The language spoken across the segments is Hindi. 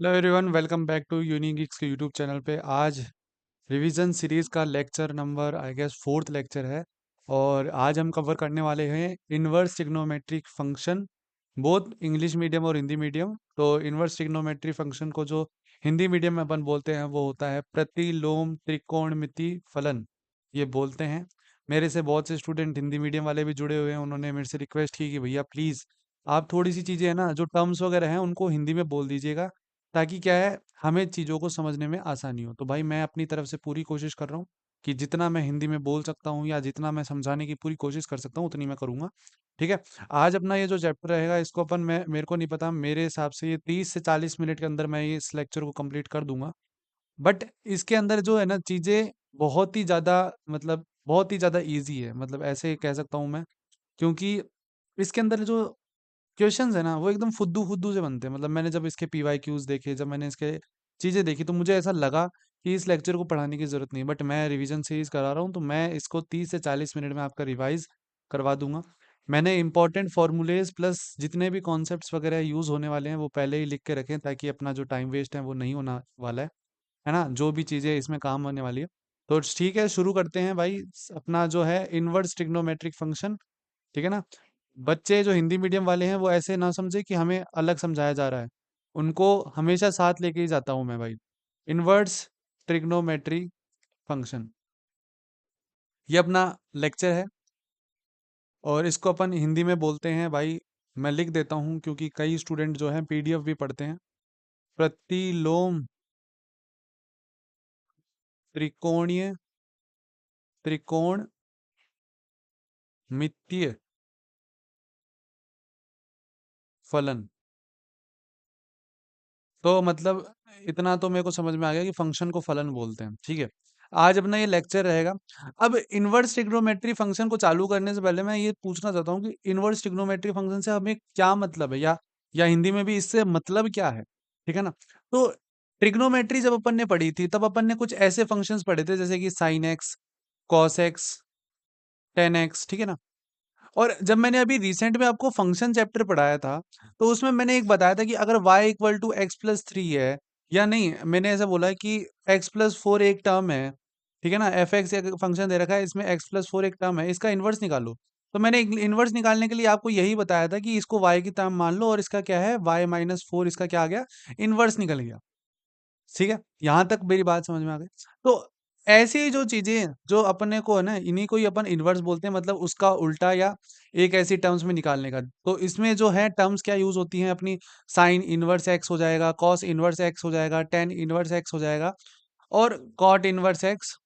Hello everyone, welcome back to यूनिगिक्स के यूट्यूब चैनल पे। आज रिवीजन सीरीज का lecture number I guess fourth lecture है। और आज हम कवर करने वाले हैं inverse trigonometric function, both English medium और हिंदी मीडियम। तो इनवर्स ट्रिग्नोमेट्रिक फंक्शन को जो हिंदी मीडियम में अपन बोलते हैं वो होता है प्रतिलोम त्रिकोणमिति फलन, ये बोलते हैं। मेरे से बहुत से स्टूडेंट हिंदी मीडियम वाले भी जुड़े हुए हैं। उन्होंने मेरे से रिक्वेस्ट की कि भैया प्लीज़ आप थोड़ी सी चीज़ें है ना, जो टर्म्स वगैरह हैं उनको हिंदी में बोल दीजिएगा, ताकि क्या है, हमें चीज़ों को समझने में आसानी हो। तो भाई मैं अपनी तरफ से पूरी कोशिश कर रहा हूँ कि जितना मैं हिंदी में बोल सकता हूँ या जितना मैं समझाने की पूरी कोशिश कर सकता हूँ उतनी मैं करूँगा। ठीक है। आज अपना ये जो चैप्टर रहेगा इसको अपन, मैं मेरे को नहीं पता, मेरे हिसाब से ये 30 से 40 मिनट के अंदर मैं ये इस लेक्चर को कंप्लीट कर दूंगा। बट इसके अंदर जो है ना चीज़ें बहुत ही ज़्यादा, मतलब बहुत ही ज़्यादा ईजी है, मतलब ऐसे कह सकता हूँ मैं। क्योंकि इसके अंदर जो क्वेश्चंस है ना वो एकदम फुद्दू फुद्दू से बनते हैं। मतलब मैंने जब इसके पीवाईक्यूज देखे, जब मैंने इसके चीज़ें देखी, तो मुझे ऐसा लगा कि इस लेक्चर को पढ़ाने की ज़रूरत नहीं है। बट मैं रिवीजन सीरीज करा रहा हूँ तो मैं इसको 30 से 40 मिनट में आपका रिवाइज करवा दूंगा। मैंने इंपॉर्टेंट फॉर्मूलेज प्लस जितने भी कॉन्सेप्ट्स वगैरह यूज़ होने वाले हैं वो पहले ही लिख के रखें, ताकि अपना जो टाइम वेस्ट है वो नहीं होना वाला है ना, जो भी चीज़ें इसमें काम होने वाली है। तो ठीक है, शुरू करते हैं भाई। अपना जो है इनवर्स ट्रिग्नोमेट्रिक फंक्शन, ठीक है ना। बच्चे जो हिंदी मीडियम वाले हैं वो ऐसे ना समझे कि हमें अलग समझाया जा रहा है, उनको हमेशा साथ लेके ही जाता हूँ मैं भाई। इनवर्स ट्रिग्नोमेट्री फंक्शन, ये अपना लेक्चर है और इसको अपन हिंदी में बोलते हैं भाई। मैं लिख देता हूँ क्योंकि कई स्टूडेंट जो हैं पीडीएफ भी पढ़ते हैं। प्रतिलोम त्रिकोणीय त्रिकोण मितीय फलन। तो मतलब इतना तो मेरे को समझ में आ गया कि फंक्शन को फलन बोलते हैं। ठीक है। आज अपना ये लेक्चर रहेगा। अब इनवर्स ट्रिग्नोमेट्री फंक्शन को चालू करने से पहले मैं ये पूछना चाहता हूँ कि इनवर्स ट्रिग्नोमेट्री फंक्शन से हमें क्या मतलब है, या हिंदी में भी इससे मतलब क्या है। ठीक है ना। तो ट्रिग्नोमेट्री जब अपन ने पढ़ी थी तब अपन ने कुछ ऐसे फंक्शंस पढ़े थे जैसे कि sine x, cos x, ten x, ठीक है ना। और जब मैंने अभी रिसेंट में आपको फंक्शन चैप्टर पढ़ाया था, तो उसमें मैंने एक बताया था कि अगर y equal to x plus three है, या नहीं, मैंने ऐसा बोला है कि एक्स प्लस फोर एक टर्म है, ठीक है ना। एफ एक्स एक फंक्शन दे रखा है, इसमें एक्स प्लस फोर एक टर्म है, इसका इन्वर्स निकालो। तो मैंने इन्वर्स निकालने के लिए आपको यही बताया था कि इसको y की टर्म मान लो और इसका क्या है, y माइनस फोर, इसका क्या आ गया, इन्वर्स निकल गया। ठीक है, यहाँ तक मेरी बात समझ में आ गई। तो ऐसी जो चीजें जो अपने को है ना, इन्हीं को ही अपन इन्वर्स बोलते हैं, मतलब उसका उल्टा या एक ऐसी टर्म्स में निकालने का। तो इसमें जो है टर्म्स क्या यूज होती हैं अपनी, साइन इनवर्स एक्स हो जाएगा, कॉस इनवर्स एक्स हो जाएगा, टेन इनवर्स एक्स हो जाएगा, और कॉट इनवर्स एक्स,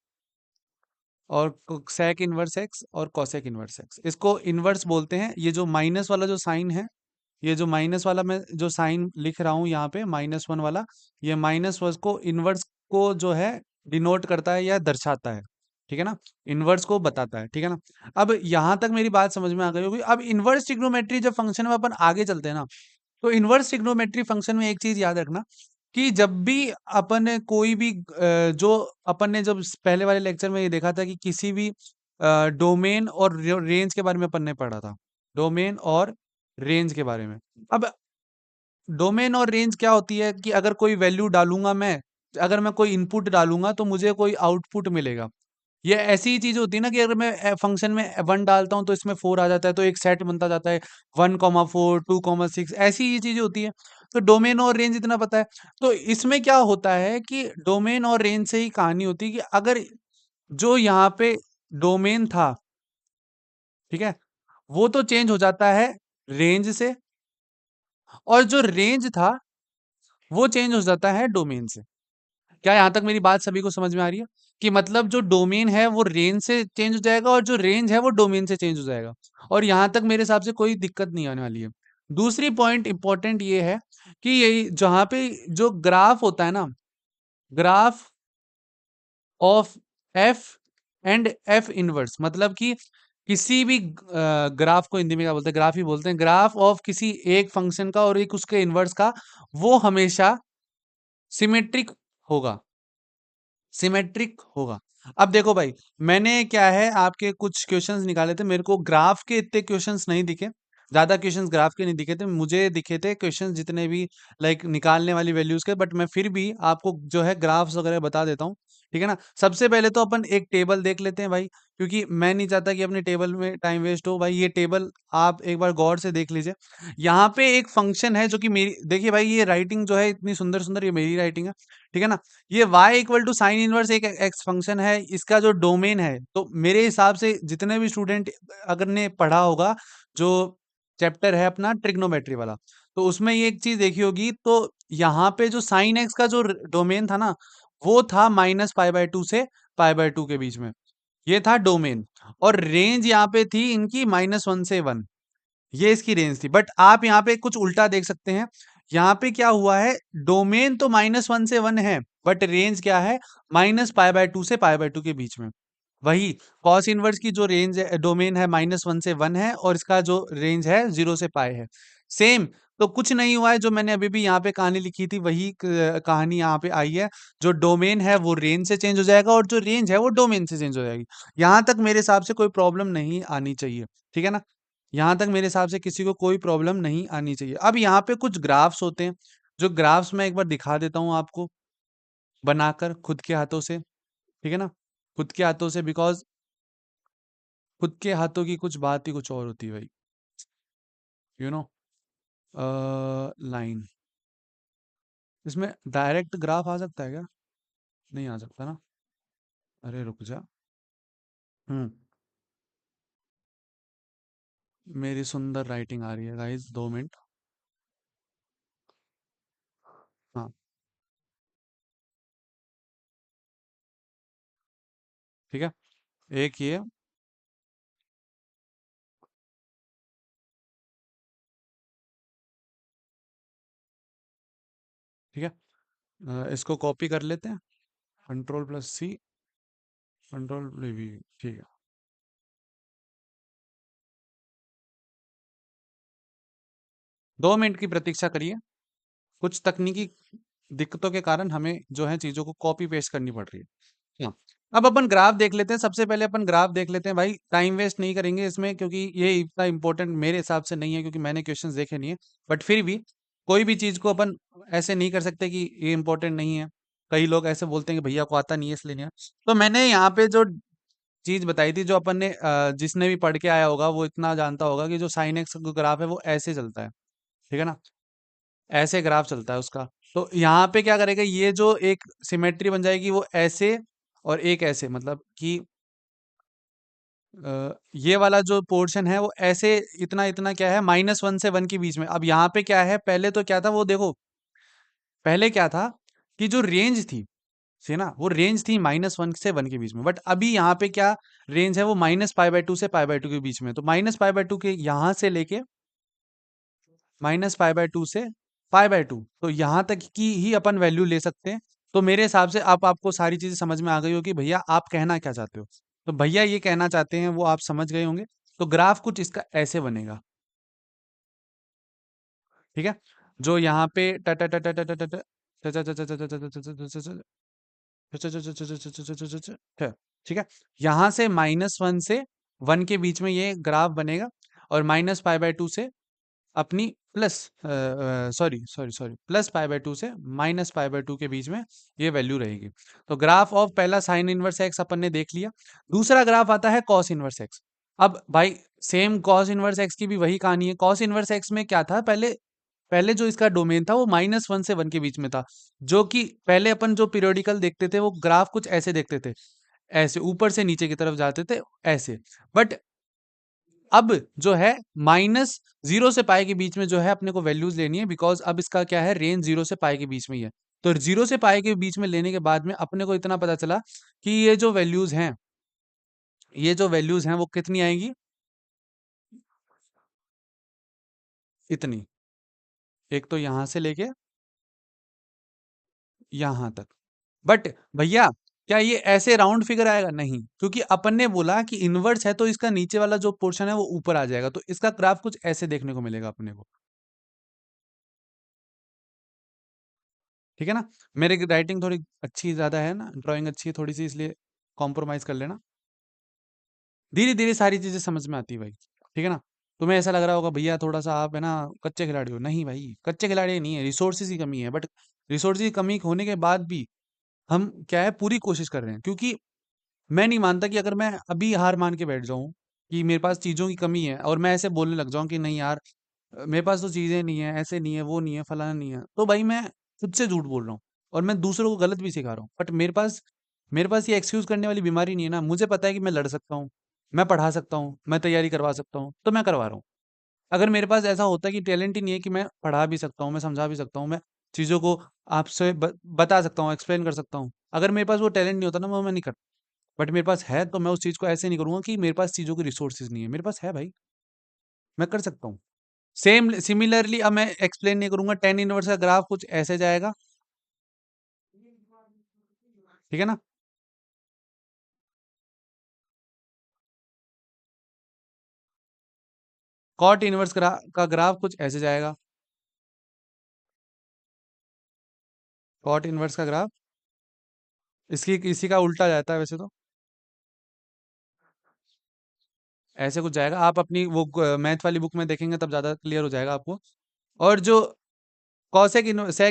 और सेक इनवर्स एक्स, और कॉसेक इनवर्स एक्स, इसको इनवर्स बोलते हैं। ये जो माइनस वाला जो साइन है, ये जो माइनस वाला मैं जो साइन लिख रहा हूँ यहाँ पे -1 वाला, ये -1 को इनवर्स को जो है डिनोट करता है या दर्शाता है। ठीक है ना, इनवर्स को बताता है। ठीक है ना। अब यहाँ तक मेरी बात समझ में आ गई होगी। अब इनवर्स ट्रिग्नोमेट्री जब फंक्शन में अपन आगे चलते हैं ना, तो इनवर्स ट्रिग्नोमेट्री फंक्शन में एक चीज याद रखना कि जब भी अपन ने कोई भी जो अपन ने जब पहले वाले लेक्चर में ये देखा था कि किसी भी डोमेन और रेंज के बारे में अपन ने पढ़ा था, डोमेन और रेंज के बारे में। अब डोमेन और रेंज क्या होती है कि अगर कोई वैल्यू डालूंगा मैं, अगर मैं कोई इनपुट डालूंगा तो मुझे कोई आउटपुट मिलेगा। ये ऐसी ही चीज होती है ना कि अगर मैं फंक्शन में वन डालता हूँ तो इसमें फोर आ जाता है, तो एक सेट बनता जाता है, 1,4 2,6, ऐसी ही चीजें होती है। तो डोमेन और रेंज इतना पता है। तो इसमें क्या होता है कि डोमेन और रेंज से ही कहानी होती है कि अगर जो यहाँ पे डोमेन था, ठीक है, वो तो चेंज हो जाता है रेंज से, और जो रेंज था वो चेंज हो जाता है डोमेन से। क्या यहाँ तक मेरी बात सभी को समझ में आ रही है कि मतलब जो डोमेन है वो रेंज से चेंज हो जाएगा और जो रेंज है वो डोमेन से चेंज हो जाएगा। और यहाँ तक मेरे हिसाब से कोई दिक्कत नहीं आने वाली है। दूसरी पॉइंट इंपॉर्टेंट ये है कि ये जहाँ पे जो ग्राफ होता है ना, graph of F and F inverse, मतलब कि किसी भी ग्राफ को हिंदी में क्या बोलते हैं, ग्राफ ही बोलते हैं, ग्राफ ऑफ किसी एक फंक्शन का और एक उसके इनवर्स का, वो हमेशा सिमेट्रिक होगा, सिमेट्रिक होगा। अब देखो भाई, मैंने क्या है आपके कुछ क्वेश्चंस निकाले थे, मेरे को ग्राफ के इतने क्वेश्चंस नहीं दिखे। ज़्यादा क्वेश्चंस ग्राफ के नहीं दिखे थे, मुझे दिखे थे क्वेश्चंस जितने भी लाइक निकालने वाली वैल्यूज़ के, बट मैं फिर भी आपको जो है ग्राफ्स वगैरह बता देता हूँ, ठीक है ना? सबसे पहले तो अपन एक टेबल देख लेते हैं भाई, क्योंकि मैं नहीं चाहता कि अपने टेबल में टाइम वेस्ट हो। भाई ये टेबल आप एक बार गौर से देख लीजिए। यहाँ पे एक फंक्शन है जो कि मेरी, देखिए भाई ये राइटिंग जो है इतनी सुंदर-सुंदर, ये मेरी राइटिंग है, ठीक है ना? ये y equal to sine inverse एक एक्स फंक्शन है, इसका जो डोमेन है, तो मेरे हिसाब से जितने भी स्टूडेंट अगर ने पढ़ा होगा, जो चैप्टर है अपना ट्रिग्नोमेट्री वाला, तो उसमें ये एक चीज देखी होगी, तो यहाँ पे जो साइन एक्स का जो डोमेन था ना, वो था माइनस पाई बाय टू से पाई बाय टू के बीच में, ये था डोमेन। और रेंज यहाँ पे थी इनकी -1 से 1, ये इसकी रेंज थी। बट आप यहाँ पे कुछ उल्टा देख सकते हैं, यहाँ पे क्या हुआ है, डोमेन तो -1 से 1 है, बट रेंज क्या है, -π/2 से π/2 के बीच में। वही कॉस इनवर्स की जो रेंज है, डोमेन है -1 से 1 है, और इसका जो रेंज है 0 से पाई है। सेम, तो कुछ नहीं हुआ है, जो मैंने अभी भी यहाँ पे कहानी लिखी थी वही कहानी यहाँ पे आई है। जो डोमेन है वो रेंज से चेंज हो जाएगा, और जो रेंज है वो डोमेन से चेंज हो जाएगी। यहाँ तक मेरे हिसाब से कोई प्रॉब्लम नहीं आनी चाहिए, ठीक है ना? यहाँ तक मेरे हिसाब से किसी को कोई प्रॉब्लम नहीं आनी चाहिए। अब यहाँ पे कुछ ग्राफ्स होते हैं, जो ग्राफ्स मैं एक बार दिखा देता हूँ आपको, बनाकर खुद के हाथों से, ठीक है ना? खुद के हाथों से, बिकॉज़ खुद के हाथों की कुछ बात ही कुछ और होती है भाई, यू नो। लाइन, इसमें डायरेक्ट ग्राफ आ सकता है क्या? नहीं आ सकता ना? अरे रुक जा। हुँ, मेरी सुंदर राइटिंग आ रही है गाइज़, 2 मिनट। हाँ, ठीक है? एक ये, ठीक है? इसको कॉपी कर लेते हैं, control plus C, control we, ठीक है। 2 मिनट की प्रतीक्षा करिए। कुछ तकनीकी दिक्कतों के कारण हमें जो है चीज़ों को कॉपी पेस्ट करनी पड़ रही है। हाँ, अब अपन ग्राफ देख लेते हैं। सबसे पहले अपन ग्राफ देख लेते हैं भाई, टाइम वेस्ट नहीं करेंगे इसमें, क्योंकि ये इतना इम्पोर्टेंट मेरे हिसाब से नहीं है, क्योंकि मैंने क्वेश्चंस देखे नहीं है। बट फिर भी कोई भी चीज़ को अपन ऐसे नहीं कर सकते कि ये इम्पोर्टेंट नहीं है। कई लोग ऐसे बोलते हैं कि भैया को आता नहीं है इसलिए नहीं है। तो मैंने यहाँ पे जो चीज़ बताई थी, जो अपन ने जिसने भी पढ़ के आया होगा वो इतना जानता होगा कि जो साइन एक्स का ग्राफ है वो ऐसे चलता है, ठीक है ना? ऐसे ग्राफ चलता है उसका। तो यहाँ पे क्या करेगा, ये जो एक सिमेट्री बन जाएगी वो ऐसे, और एक ऐसे, मतलब कि ये वाला जो पोर्शन है वो ऐसे, इतना इतना क्या है, -1 से 1 के बीच में। अब यहाँ पे क्या है, पहले तो क्या था वो देखो, पहले क्या था कि जो रेंज थी, है ना, वो रेंज थी -1 से 1 के बीच में। बट अभी यहाँ पे क्या रेंज है, वो -π/2 से π/2 के बीच में। तो -π/2 के यहाँ से लेके -π/2 से π/2, तो यहाँ तक की ही अपन वैल्यू ले सकते हैं। तो मेरे हिसाब से अब आपको सारी चीजें समझ में आ गई होगी भैया आप कहना क्या चाहते हो। तो भैया ये कहना चाहते हैं वो आप समझ गए होंगे। तो ग्राफ कुछ इसका ऐसे बनेगा, ठीक है? जो यहाँ पे ट ट ट ट ट ट ट ट ट ट ट ट ट ट ट ट ट ट है, ठीक है? यहाँ से -1 से 1 के बीच में ये ग्राफ बनेगा, और -π/2 से अपनी प्लस सॉरी सॉरी सॉरी +π/2 से -π/2 के बीच में ये वैल्यू रहेगी। तो ग्राफ ऑफ पहला साइन इनवर्स एक्स अपन ने देख लिया। दूसरा ग्राफ आता है कॉस इनवर्स एक्स। अब भाई सेम कॉस इनवर्स एक्स की भी वही कहानी है। कॉस इनवर्स एक्स में क्या था, पहले पहले जो इसका डोमेन था वो -1 से 1 के बीच में था, जो कि पहले अपन जो पीरियोडिकल देखते थे वो ग्राफ कुछ ऐसे देखते थे, ऐसे ऊपर से नीचे की तरफ जाते थे, ऐसे। बट अब जो है -0 से पाई के बीच में जो है अपने को वैल्यूज लेनी है, बिकॉज अब इसका क्या है, रेंज 0 से पाई के बीच में ही है। तो 0 से पाई के बीच में लेने के बाद में अपने को इतना पता चला कि ये जो वैल्यूज हैं, ये जो वैल्यूज हैं वो कितनी आएंगी, इतनी। एक तो यहां से लेके यहां तक। बट भैया क्या ये ऐसे राउंड फिगर आएगा? नहीं, क्योंकि अपन ने बोला कि इनवर्स है, तो इसका नीचे वाला जो पोर्शन है वो ऊपर आ जाएगा। तो इसका ग्राफ कुछ ऐसे देखने को मिलेगा अपने को, ठीक है ना? मेरी राइटिंग थोड़ी अच्छी ज्यादा है ना, ड्राइंग अच्छी है थोड़ी सी, इसलिए कॉम्प्रोमाइज कर लेना। धीरे धीरे सारी चीजें समझ में आती है भाई, ठीक है ना? तुम्हें ऐसा लग रहा होगा भैया थोड़ा सा आप है ना कच्चे खिलाड़ी हो, नहीं भाई कच्चे खिलाड़ी नहीं है, रिसोर्सेज की कमी है, बट रिसोर्सेज की कमी होने के बाद भी हम क्या है पूरी कोशिश कर रहे हैं, क्योंकि मैं नहीं मानता कि अगर मैं अभी हार मान के बैठ जाऊं कि मेरे पास चीजों की कमी है और मैं ऐसे बोलने लग जाऊं कि नहीं यार मेरे पास तो चीजें नहीं है, ऐसे नहीं है, वो नहीं है, फलाना नहीं है, तो भाई मैं खुद से झूठ बोल रहा हूँ और मैं दूसरों को गलत भी सिखा रहा हूँ। बट मेरे पास ये एक्सक्यूज करने वाली बीमारी नहीं है ना, मुझे पता है कि मैं लड़ सकता हूँ, मैं पढ़ा सकता हूँ, मैं तैयारी करवा सकता हूँ, तो मैं करवा रहा हूँ। अगर मेरे पास ऐसा होता कि टैलेंट ही नहीं है कि मैं पढ़ा भी सकता हूँ, मैं समझा भी सकता हूँ, मैं चीज़ों को आपसे बता सकता हूँ, एक्सप्लेन कर सकता हूँ, अगर मेरे पास वो टैलेंट नहीं होता ना, वो मैं नहीं करता। बट मेरे पास है तो मैं उस चीज़ को ऐसे नहीं करूंगा कि मेरे पास चीज़ों की रिसोर्सेज नहीं है, मेरे पास है भाई, मैं कर सकता हूँ। सेम सिमिलरली अब मैं एक्सप्लेन नहीं करूंगा, टेन इनवर्स का ग्राफ कुछ ऐसे जाएगा, ठीक है ना। कॉट इनवर्स का ग्राफ कुछ ऐसे जाएगा, कॉट इनवर्स का ग्राफ इसकी इसी का उल्टा जाता है वैसे तो, ऐसे कुछ जाएगा। आप अपनी वो मैथ वाली बुक में देखेंगे तब ज्यादा क्लियर हो जाएगा आपको। और जो सेक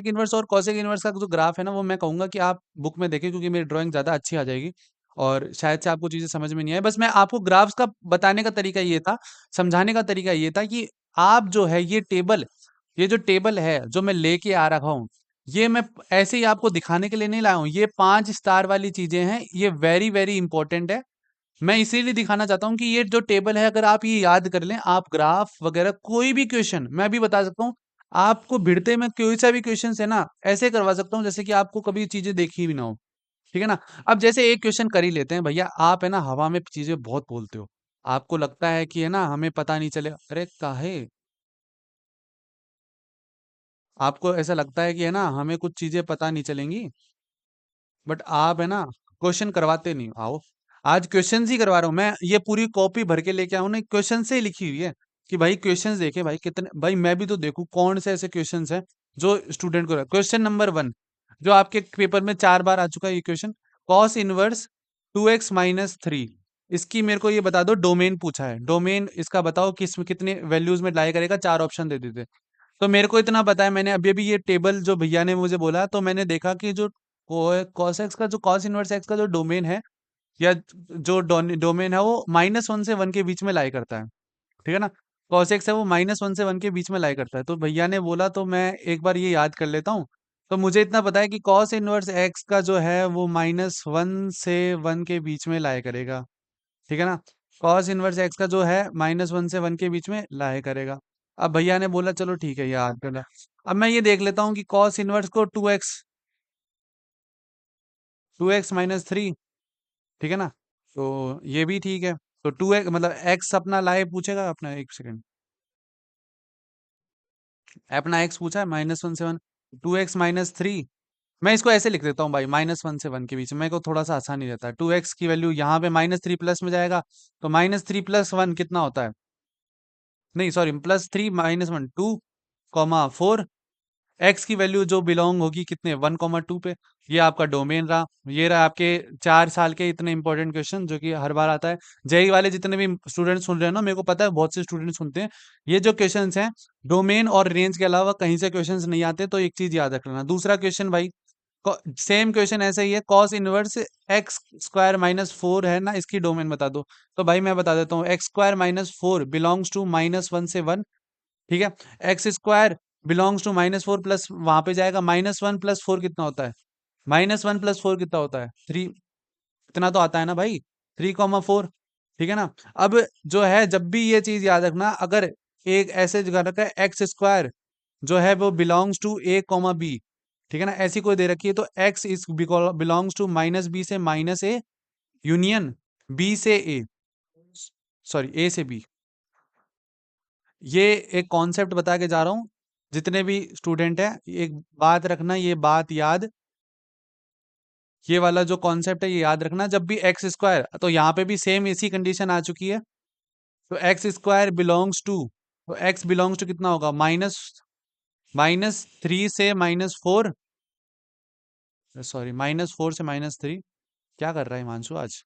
इनवर्स और कॉसेक इनवर्स का जो ग्राफ है ना, वो मैं कहूंगा कि आप बुक में देखें, क्योंकि मेरी ड्राइंग ज्यादा अच्छी आ जाएगी और शायद से आपको चीजें समझ में नहीं आए। बस मैं आपको ग्राफ्स का बताने का तरीका ये था, समझाने का तरीका ये था कि आप जो है ये जो टेबल है जो मैं लेके आ रखा हूँ, ये मैं ऐसे ही आपको दिखाने के लिए नहीं लाया हूँ, ये 5 स्टार वाली चीजें हैं, ये वेरी वेरी इंपॉर्टेंट है। मैं इसीलिए दिखाना चाहता हूँ कि ये जो टेबल है अगर आप ये याद कर लें, आप ग्राफ वगैरह कोई भी क्वेश्चन मैं भी बता सकता हूँ आपको, भिड़ते में कोई सा भी क्वेश्चन है ना ऐसे करवा सकता हूँ जैसे कि आपको कभी चीजें देखी भी ना हो, ठीक है ना। अब जैसे एक क्वेश्चन कर ही लेते हैं भैया, आप है ना हवा में चीजें बहुत बोलते हो, आपको लगता है कि है ना हमें पता नहीं चले, अरे काहे, आपको ऐसा लगता है कि है ना हमें कुछ चीजें पता नहीं चलेंगी, बट आप है ना क्वेश्चन करवाते नहीं हो। आओ आज क्वेश्चन ही करवा रहा हूँ मैं, ये पूरी कॉपी भर के लेके आऊँ ना, क्वेश्चन से ही लिखी हुई है कि भाई क्वेश्चंस देखे भाई कितने, भाई मैं भी तो देखूं कौन से ऐसे क्वेश्चंस हैं जो स्टूडेंट को। क्वेश्चन नंबर 1 जो आपके पेपर में 4 बार आ चुका है ये क्वेश्चन, कॉस इनवर्स 2x-3, इसकी मेरे को ये बता दो, डोमेन पूछा है, डोमेन इसका बताओ किस कितने वैल्यूज में लाई करेगा, 4 ऑप्शन दे देते। तो मेरे को इतना पता है, मैंने अभी अभी ये टेबल जो भैया ने मुझे बोला तो मैंने देखा कि जो कॉस एक्स का जो कॉस इनवर्स एक्स का जो डोमेन है या जो डोमेन है वो -1 से 1 के बीच में लाई करता है, ठीक है ना। कॉस एक्स है वो -1 से 1 के बीच में लाई करता है, तो भैया ने बोला तो मैं एक बार ये याद कर लेता हूँ। तो मुझे इतना पता है कि कॉस इनवर्स एक्स का जो है वो -1 से 1 के बीच में लाई करेगा, ठीक है ना। कॉस इनवर्स एक्स का जो है -1 से 1 के बीच में लाई करेगा। अब भैया ने बोला चलो ठीक है याद करना। अब मैं ये देख लेता हूँ कि कॉस इनवर्स को 2x -3, ठीक है ना। तो ये भी ठीक है, तो 2x मतलब x अपना लाए पूछेगा अपना, एक सेकंड, अपना x पूछा है -1 से 1, 2x-3, मैं इसको ऐसे लिख देता हूँ भाई, -1 से 1 के बीच में, मेरे को थोड़ा सा आसान ही रहता है। 2x की वैल्यू यहाँ पे -3 प्लस में जाएगा, तो -3 + 1 कितना होता है, नहीं सॉरी +3 - 1 2, 4, एक्स की वैल्यू जो बिलोंग होगी कितने 1, 2 पे। ये आपका डोमेन रहा, ये रहा आपके 4 साल के इतने इंपॉर्टेंट क्वेश्चन जो कि हर बार आता है। जेई वाले जितने भी स्टूडेंट सुन रहे हैं ना, मेरे को पता है बहुत से स्टूडेंट सुनते हैं, ये जो क्वेश्चंस हैं डोमेन और रेंज के अलावा कहीं से क्वेश्चंस नहीं आते, तो एक चीज याद रख लेना। दूसरा क्वेश्चन भाई, सेम क्वेश्चन ऐसे ही है, कॉस इनवर्स x² - 4 है ना, इसकी डोमेन बता दो। तो भाई मैं बता देता हूँ, x² - 4 बिलोंग्स टू -1 से 1, ठीक है। x² बिलोंग्स टू -4 प्लस वहां पे जाएगा, -1 + 4 कितना होता है, -1 + 4 कितना होता है 3, इतना तो आता है ना भाई, 3, 4, ठीक है ना। अब जो है जब भी ये चीज याद रखना, अगर एक ऐसे जगह रखा है x² जो है वो बिलोंग्स टू a, b, ठीक है ना, ऐसी कोई दे रखी है, तो x is belongs to -b से -a यूनियन b से a, सॉरी a से b। ये एक कॉन्सेप्ट बता के जा रहा हूँ, जितने भी स्टूडेंट हैं एक बात रखना, ये बात याद, ये वाला जो कॉन्सेप्ट है ये याद रखना, जब भी x², तो यहाँ पे भी सेम इसी कंडीशन आ चुकी है, तो x² बिलोंग्स टू, तो x बिलोंग्स टू कितना होगा, -3 से -4, सॉरी -4 से -3, क्या कर रहा है हिमांशु आज,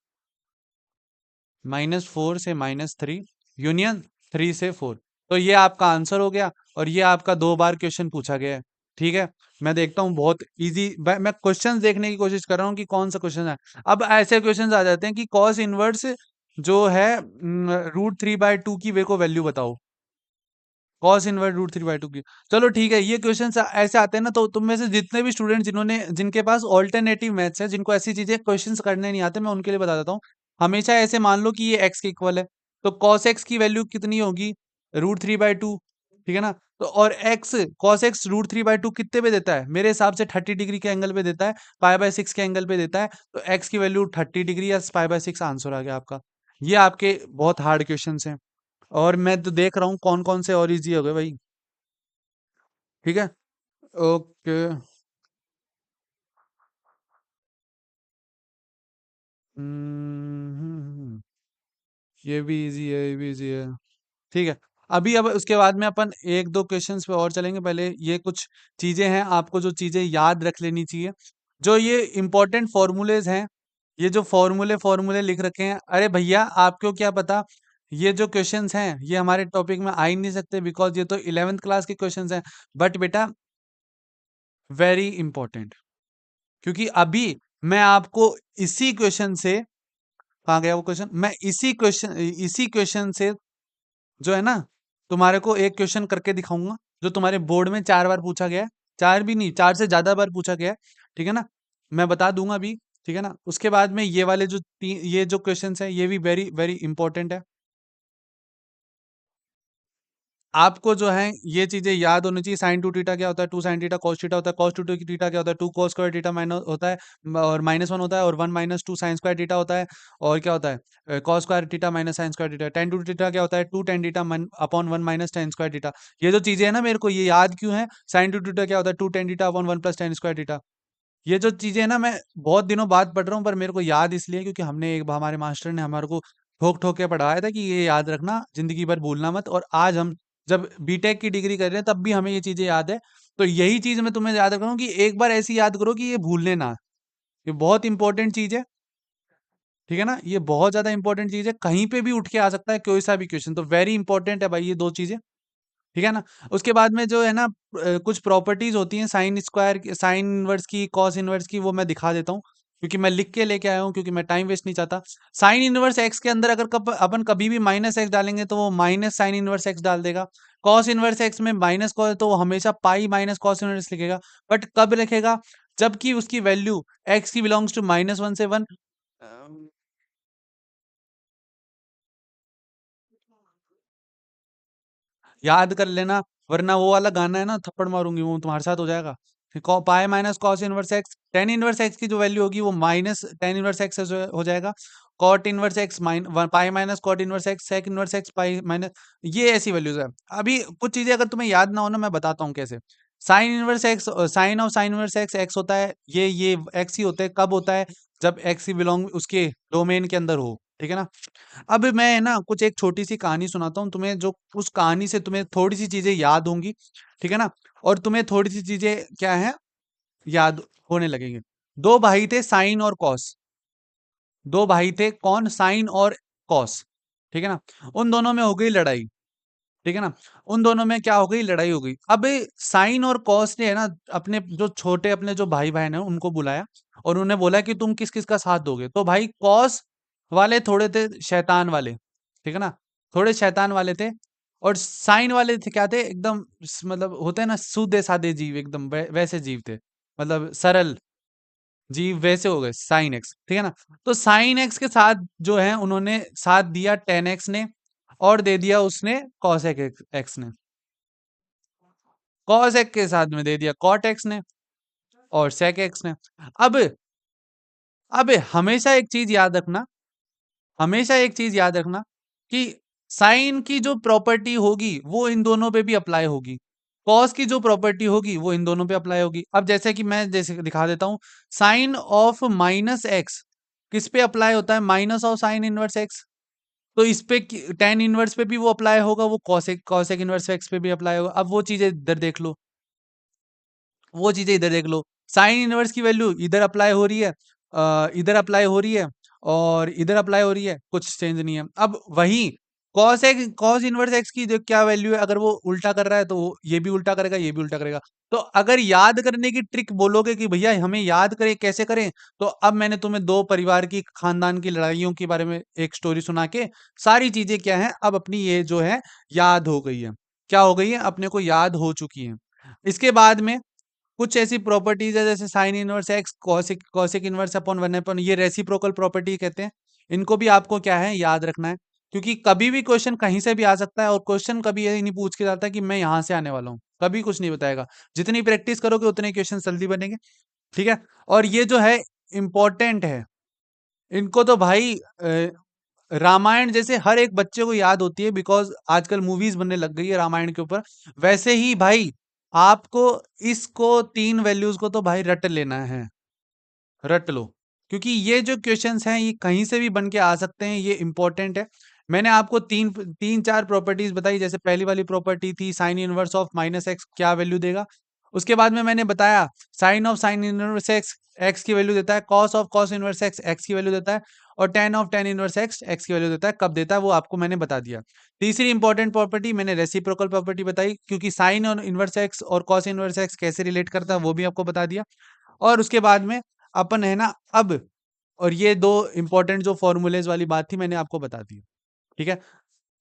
-4 से -3 यूनियन 3 से 4। तो ये आपका आंसर हो गया, और ये आपका 2 बार क्वेश्चन पूछा गया है। ठीक है, मैं देखता हूँ बहुत इजी, मैं क्वेश्चन देखने की कोशिश कर रहा हूँ कि कौन सा क्वेश्चन है। अब ऐसे क्वेश्चन आ जाते हैं कि कॉस इनवर्स जो है √3/2 की वे को वैल्यू बताओ, कॉस इनवर्स √3/2 की। चलो ठीक है, ये क्वेश्चन ऐसे आते हैं ना, तो तुम में से जितने भी स्टूडेंट जिन्होंने जिनके पास ऑल्टरनेटिव मैथ्स है, जिनको ऐसी चीजें क्वेश्चंस करने नहीं आते, मैं उनके लिए बता देता हूँ। हमेशा ऐसे मान लो कि ये एक्स के इक्वल है, तो कॉस एक्स की वैल्यू कितनी होगी, √3/2। ठीक है ना, तो और एक्स कॉस एक्स √3/2 कितने पे देता है, मेरे हिसाब से 30 डिग्री के एंगल पे देता है, π/6 के एंगल पे देता है। तो एक्स की वैल्यू 30 डिग्री या π/6 आंसर आ गया आपका। ये आपके बहुत हार्ड क्वेश्चन हैं, और मैं तो देख रहा हूँ कौन कौन से और इजी हो गए भाई। ठीक है, ओके। हम्म, ये भी इजी है, ये भी इजी है। ठीक है, अभी अब उसके बाद में अपन एक दो क्वेश्चंस पे और चलेंगे। पहले ये कुछ चीजें हैं, आपको जो चीजें याद रख लेनी चाहिए, जो ये इंपॉर्टेंट फॉर्मूलेज हैं, ये जो फॉर्मूले फॉर्मूले लिख रखे हैं, अरे भैया आपको क्या पता, ये जो क्वेश्चंस हैं ये हमारे टॉपिक में आ ही नहीं सकते, बिकॉज ये तो 11th क्लास के क्वेश्चंस हैं। बट बेटा वेरी इंपॉर्टेंट, क्योंकि अभी मैं आपको इसी क्वेश्चन से, कहाँ गया वो क्वेश्चन, मैं इसी क्वेश्चन से जो है ना, तुम्हारे को एक क्वेश्चन करके दिखाऊंगा, जो तुम्हारे बोर्ड में 4 बार पूछा गया है। 4 भी नहीं, 4 से ज्यादा बार पूछा गया है। ठीक है ना, मैं बता दूंगा अभी। ठीक है ना, उसके बाद में ये वाले जो ये जो क्वेश्चंस है, ये भी वेरी वेरी इंपॉर्टेंट है। आपको जो है ये चीजें याद होनी चाहिए। साइन टू थीटा क्या होता है, 2 sin थीटा कॉस थीटा होता है, कॉस टू थीटा क्या होता है, 2 cos स्क्वायर थीटा माइनस होता है, और -1 होता है, और 1 - 2 sin स्क्वायर थीटा होता है। और क्या होता है, cos square theta minus sine square theta. Tan two theta क्या होता है, 2 tan theta upon 1 - tan square theta. ये जो चीजें है ना, मेरे को ये याद क्यों है, साइन टू थीटा क्या होता है, 2 tan theta upon 1 + tan square theta. ये जो चीजें है ना, मैं बहुत दिनों बाद पढ़ रहा हूँ, पर मेरे को याद इसलिए क्योंकि हमने एक बार हमारे मास्टर ने हमारे को ठोक ठोक के पढ़ाया था कि ये याद रखना, जिंदगी भर भूलना मत। और आज हम जब बीटेक की डिग्री कर रहे हैं, तब भी हमें ये चीजें याद है। तो यही चीज मैं तुम्हें याद रख रहा हूँ कि एक बार ऐसी याद करो कि ये भूलने ना। ये बहुत इंपॉर्टेंट चीज है। ठीक है ना, ये बहुत ज्यादा इंपॉर्टेंट चीज है, कहीं पे भी उठ के आ सकता है कोई सा भी क्वेश्चन, तो वेरी इंपॉर्टेंट है भाई ये दो चीजें। ठीक है ना, उसके बाद में जो है ना, कुछ प्रॉपर्टीज होती हैं साइन स्क्वायर, साइन इनवर्स की, कॉस इनवर्स की, वो मैं दिखा देता हूँ, क्योंकि मैं लिख के लेके आया हूँ, क्योंकि मैं टाइम वेस्ट नहीं चाहता। साइन इनवर्स एक्स के अंदर अगर अपन कभी भी -x डालेंगे, तो वो माइनस साइन इनवर्स एक्स डाल देगा। कॉस इनवर्स एक्स में माइनस कॉस है, तो वो हमेशा पाई माइनस कॉस इनवर्स लिखेगा। बट कब लिखेगा, जबकि उसकी वैल्यू एक्स की बिलोंग्स टू -1 से 1। याद कर लेना, वरना वो वाला गाना है ना, थप्पड़ मारूंगी, वो तुम्हारे साथ हो जाएगा। Pi minus cos inverse x, ten inverse x की जो वैल्यू होगी वो माइनस टेन इनवर्स एक्स हो जाएगा। Cot inverse x pi minus cot inverse x, sec inverse x pi minus, ये ऐसी वैल्यूज है। अभी कुछ चीजें अगर तुम्हें याद ना हो ना, मैं बताता हूँ कैसे। Sine inverse x, sine of sine inverse x x होता है, ये एक्स ही होता है। कब होता है, जब एक्स ही बिलोंग उसके डोमेन के अंदर हो। ठीक है ना, अब मैं ना कुछ एक छोटी सी कहानी सुनाता हूँ तुम्हें, जो उस कहानी से तुम्हें थोड़ी सी चीजें याद होंगी। ठीक है ना, और तुम्हें थोड़ी सी चीजें क्या है, याद होने लगेंगे। दो भाई थे, साइन और कॉस। दो भाई थे, कौन, साइन और कॉस। ठीक है ना, उन दोनों में हो गई लड़ाई। ठीक है ना, उन दोनों में क्या हो गई, लड़ाई हो गई। अब साइन और कॉस ने है ना, अपने जो छोटे अपने जो भाई बहन है उनको बुलाया, और उन्हें बोला कि तुम किस किस का साथ दोगे। तो भाई कॉस वाले थोड़े थे शैतान वाले। ठीक है ना, थोड़े शैतान वाले थे। और साइन वाले थे क्या थे, एकदम मतलब होते हैं ना सीधे साधे जीव, एकदम वैसे जीव थे, मतलब सरल जीव, वैसे हो गए साइन एक्स। ठीक है ना, तो साइन एक्स के साथ जो है उन्होंने साथ दिया टेन एक्स ने, और दे दिया उसने कॉस एक्स ने। कॉस एक्स के साथ में दे दिया कॉट एक्स ने, और सेक एक्स ने। अब अब हमेशा एक चीज याद रखना, हमेशा एक चीज याद रखना, कि साइन की जो प्रॉपर्टी होगी वो इन दोनों पे भी अप्लाई होगी, कॉस की जो प्रॉपर्टी होगी वो इन दोनों पे अप्लाई होगी। अब जैसे कि मैं जैसे दिखा देता हूं, साइन ऑफ -x किस पे अप्लाई होता है, minus of sine inverse x. तो इस पे टेन इनवर्स पे भी वो अप्लाई होगा, वो कॉसेक इनवर्स एक्स पे भी अप्लाई होगा। अब वो चीजें इधर देख लो, वो चीजें इधर देख लो, साइन इनवर्स की वैल्यू इधर अप्लाई हो रही है, इधर अप्लाई हो रही है, और इधर अप्लाई हो रही है, कुछ चेंज नहीं है। अब वही कॉस इनवर्स एक्स की जो क्या वैल्यू है, अगर वो उल्टा कर रहा है तो वो ये भी उल्टा करेगा, ये भी उल्टा करेगा। तो अगर याद करने की ट्रिक बोलोगे कि भैया हमें याद करें, कैसे करें, तो अब मैंने तुम्हें दो परिवार की, खानदान की लड़ाइयों के बारे में एक स्टोरी सुना के सारी चीजें क्या है, अब अपनी ये जो है याद हो गई है। क्या हो गई है, अपने को याद हो चुकी है। इसके बाद में कुछ ऐसी प्रॉपर्टीज है जैसे sign inverse x cosec cosec inverse upon one upon, ये रेसिप्रोकल प्रॉपर्टी कहते हैं। इनको भी आपको क्या है, याद रखना है, क्योंकि कभी भी क्वेश्चन कहीं से भी आ सकता है, और क्वेश्चन कभी ये नहीं पूछ के जाता कि मैं यहाँ से आने वाला हूँ, कभी कुछ नहीं बताएगा। जितनी प्रैक्टिस करोगे उतने क्वेश्चन जल्दी बनेंगे। ठीक है। और ये जो है इम्पोर्टेंट है, इनको तो भाई रामायण जैसे हर एक बच्चे को याद होती है, बिकॉज आजकल मूवीज बनने लग गई है रामायण के ऊपर। वैसे ही भाई आपको इसको, तीन वैल्यूज को तो भाई रट लेना है, रट लो, क्योंकि ये जो क्वेश्चंस हैं ये कहीं से भी बन के आ सकते हैं, ये इंपॉर्टेंट है। मैंने आपको तीन तीन चार प्रॉपर्टीज बताई, जैसे पहली वाली प्रॉपर्टी थी sine inverse of minus x क्या वैल्यू देगा। उसके बाद में मैंने बताया sine of sine inverse x x की वैल्यू देता है, cos of cos inverse x x की वैल्यू देता है, और tan of tan inverse x x की वैल्यू देता है। कब देता है वो आपको मैंने बता दिया। तीसरी इंपॉर्टेंट प्रॉपर्टी मैंने रेसिप्रोकल प्रॉपर्टी बताई, क्योंकि साइन और इनवर्स एक्स और कॉस इनवर्स एक्स कैसे रिलेट करता है वो भी आपको बता दिया। और उसके बाद में अपन है ना अब, और ये दो इंपॉर्टेंट जो फॉर्मूलेज वाली बात थी मैंने आपको बता दी। ठीक है।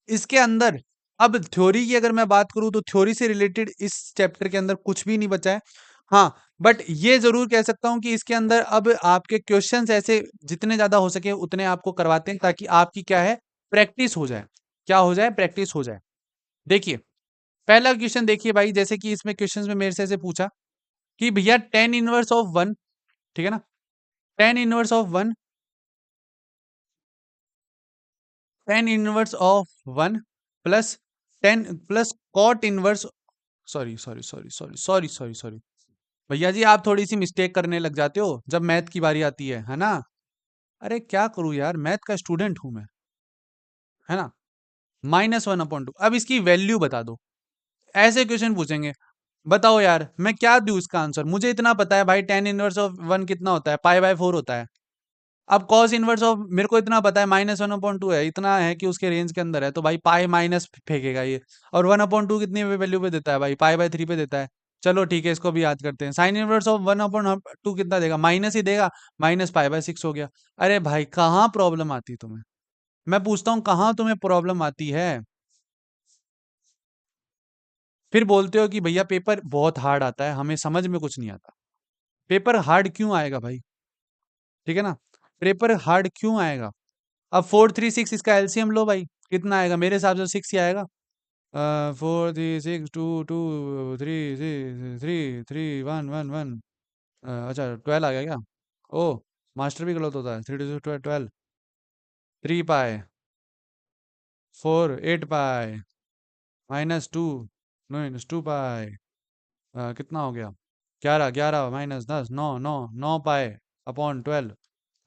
इसके अंदर अब थ्योरी की अगर मैं बात करूं, तो थ्योरी से रिलेटेड इस चैप्टर के अंदर कुछ भी नहीं बचा है। हाँ, बट ये जरूर कह सकता हूं कि इसके अंदर अब आपके क्वेश्चंस ऐसे जितने ज्यादा हो सके उतने आपको करवाते हैं, ताकि आपकी क्या है, प्रैक्टिस हो जाए। क्या हो जाए, प्रैक्टिस हो जाए। देखिए, पहला क्वेश्चन देखिए भाई, जैसे कि इसमें क्वेश्चंस में मेरे से ऐसे पूछा कि भैया टेन इनवर्स ऑफ वन, ठीक है ना, tan inverse of one, tan inverse of one plus tan plus cot inverse, sorry sorry sorry sorry sorry sorry sorry, भैया जी आप थोड़ी सी मिस्टेक करने लग जाते हो जब मैथ की बारी आती है ना। अरे क्या करूं यार, मैथ का स्टूडेंट हूं मैं, है ना। माइनस वन अपॉइंट टू, अब इसकी वैल्यू बता दो। ऐसे क्वेश्चन पूछेंगे, बताओ यार मैं क्या दूं इसका आंसर। मुझे इतना पता है भाई टेन इनवर्स ऑफ वन कितना होता है, पाई बाय फोर होता है। अब कॉस इनवर्स ऑफ मेरे को इतना पता है माइनस वन अपॉइंट टू है, इतना है कि उसके रेंज के अंदर है, तो भाई पाई माइनस फेंकेगा ये। और वन अपॉइंट टू कितनी वैल्यू पे देता है भाई, पाई बाय थ्री पे देता है। चलो ठीक है, इसको भी याद करते हैं। Sign inverse of one upon two कितना देगा, माइनस ही देगा, माइनस पाई बाय सिक्स हो गया। अरे भाई कहाँ प्रॉब्लम आती तुम्हें, मैं पूछता हूँ कहाँ तुम्हें प्रॉब्लम आती है। फिर बोलते हो कि भैया पेपर बहुत हार्ड आता है, हमें समझ में कुछ नहीं आता। पेपर हार्ड क्यों आएगा भाई, ठीक है ना, पेपर हार्ड क्यों आएगा। अब फोर थ्री सिक्स इसका एलसीएम लो भाई, कितना आएगा, मेरे हिसाब से सिक्स ही आएगा। Four three six two two three three three one one one, अच्छा ट्वेल्व आ गया क्या। ओ, मास्टर भी गलत होता है, three two twelve twelve, three पाए, फोर एट पाए, माइनस टू माइनस टू पाए, कितना हो गया, ग्यारह, ग्यारह माइनस दस, नौ, नौ, नौ पाए upon twelve,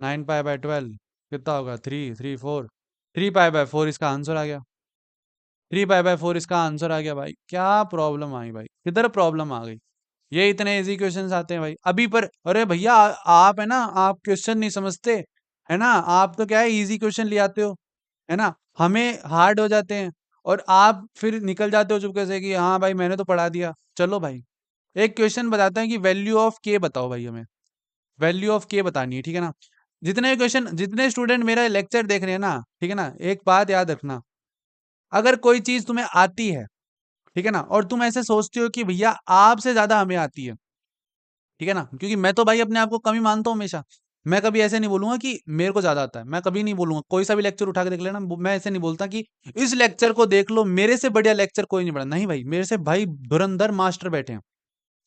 nine pi by twelve, कितना होगा, three three four, three pi by four इसका आंसर आ गया। थ्री पाई बाय फोर इसका आंसर आ गया भाई। क्या प्रॉब्लम आई भाई, किधर प्रॉब्लम आ गई। ये इतने इजी क्वेश्चंस आते हैं भाई अभी पर। अरे भैया आप है ना, आप क्वेश्चन नहीं समझते, है ना, आप तो क्या है इजी क्वेश्चन ले आते हो, है ना, हमें हार्ड हो जाते हैं, और आप फिर निकल जाते हो चुपके से कि हाँ भाई मैंने तो पढ़ा दिया। चलो भाई, एक क्वेश्चन बताते हैं कि वैल्यू ऑफ के बताओ भाई हमें, वैल्यू ऑफ के बतानी है, ठीक है ना। जितने क्वेश्चन, जितने स्टूडेंट मेरा लेक्चर देख रहे हैं ना, ठीक है ना, एक बात याद रखना, अगर कोई चीज तुम्हें आती है, ठीक है ना, और तुम ऐसे सोचते हो कि भैया आपसे ज्यादा हमें आती है, ठीक है ना, क्योंकि मैं तो भाई अपने आप को कमी मानता हूँ हमेशा। मैं कभी ऐसे नहीं बोलूंगा कि मेरे को ज्यादा आता है, मैं कभी नहीं बोलूंगा। कोई सा भी लेक्चर उठा के देख लेना, मैं ऐसे नहीं बोलता कि इस लेक्चर को देख लो, मेरे से बढ़िया लेक्चर कोई नहीं पढ़ा, नहीं भाई, मेरे से भाई धुरंधर मास्टर बैठे हैं,